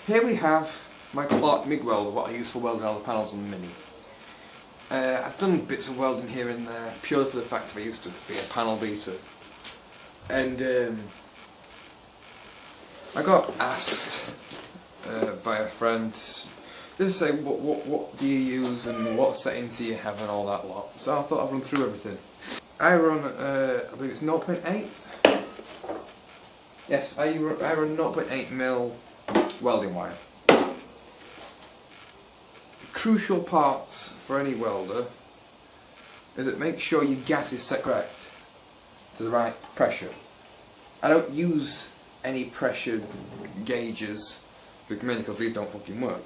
Here we have my Clark MIG welder, what I use for welding all the panels on the Mini. I've done bits of welding here and there, purely for the fact that I used to be a panel beater. And I got asked by a friend to say, what do you use and what settings do you have and all that lot. So I thought I'd run through everything. I run, I believe it's 0.8. Yes, I run 0.8mm welding wire. Crucial parts for any welder is that make sure your gas is set correct to the right pressure. I don't use any pressure gauges with me because these don't fucking work.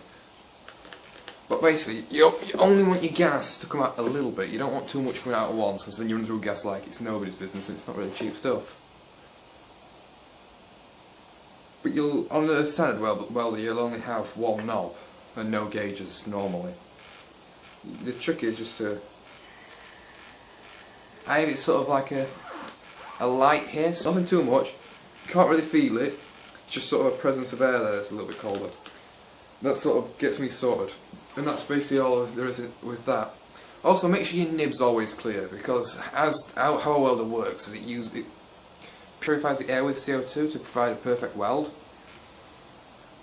But basically, you only want your gas to come out a little bit. You don't want too much coming out at once, because then you run through gas like it's nobody's business and it's not really cheap stuff. But on a standard welder, you'll only have one knob and no gauges normally. The trick is just to... I have it sort of like a light hiss, nothing too much, can't really feel it, just sort of a presence of air there that's a little bit colder. That sort of gets me sorted, and that's basically all there is with that. Also, make sure your nib's always clear, because how a welder works is it purifies the air with CO2 to provide a perfect weld.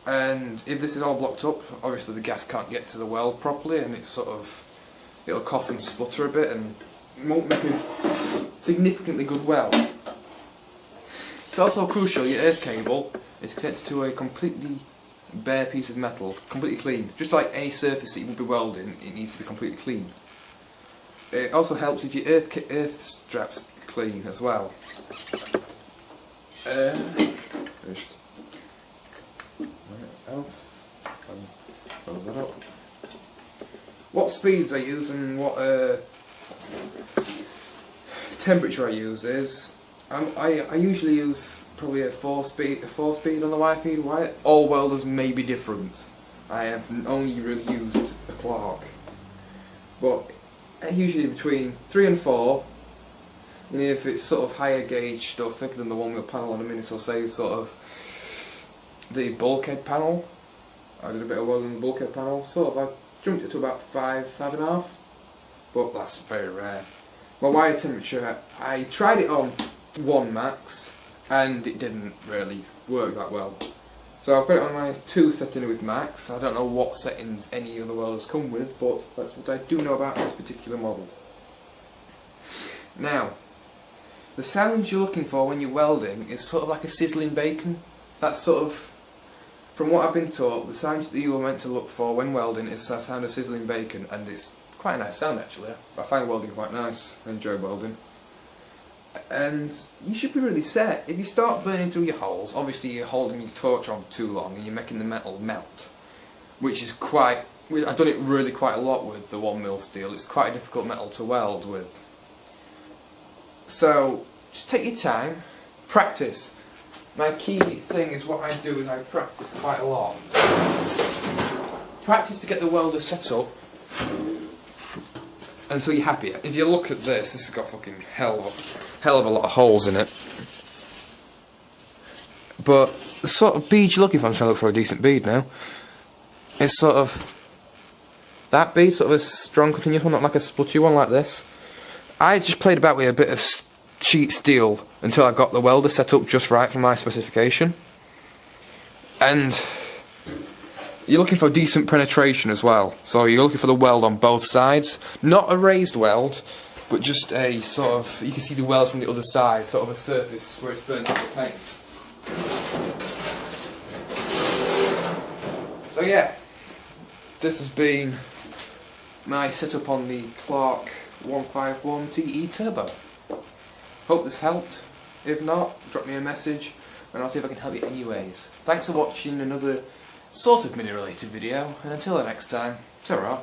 And if this is all blocked up, obviously the gas can't get to the weld properly, and it'll cough and splutter a bit, and won't make a significantly good weld. It's also crucial your earth cable is connected to a completely bare piece of metal, completely clean. Just like any surface that you would be welding, it needs to be completely clean. It also helps if your earth strap's clean as well. Finished. Close that up. What speeds I use and what temperature I use is I usually use probably a 4-speed on the wire feed wire. All welders may be different. I have only really used a Clark, but usually between 3 and 4. And if it's sort of higher gauge stuff, thicker than the 1mm panel on a Mini, so say sort of the bulkhead panel. I did a bit of welding on the bulkhead panel, sort of I jumped it to about 5.5, but that's very rare. My wire temperature, I tried it on 1 max and it didn't really work that well. So I've got it on my 2 setting with max. I don't know what settings any other welders come with, but that's what I do know about this particular model. Now, the sound you're looking for when you're welding is sort of like a sizzling bacon. That's sort of, from what I've been taught, the sound that you are meant to look for when welding is the sound of sizzling bacon, and it's quite a nice sound actually. I find welding quite nice. I enjoy welding. And you should be really set. If you start burning through your holes, obviously you're holding your torch on too long and you're making the metal melt, which is quite... I've done it really quite a lot with the 1mm steel. It's quite a difficult metal to weld with. So, just take your time, practice. My key thing is what I do is I practice quite a lot. Practice to get the welder set up, and so you're happy. If you look at this has got fucking hell of a lot of holes in it. But the sort of bead you're looking for, I'm trying to look for a decent bead now. It's sort of that bead, sort of a strong continuous one, not like a spluttery one like this. I just played about with a bit of sheet steel until I got the welder set up just right for my specification. And you're looking for decent penetration as well, so you're looking for the weld on both sides. Not a raised weld, but just a sort of, you can see the weld from the other side, sort of a surface where it's burnt up the paint. So yeah, this has been my setup on the Clark 151 TE Turbo. Hope this helped. If not, drop me a message and I'll see if I can help you anyways. Thanks for watching another sort of Mini related video, and until the next time, ta-ra.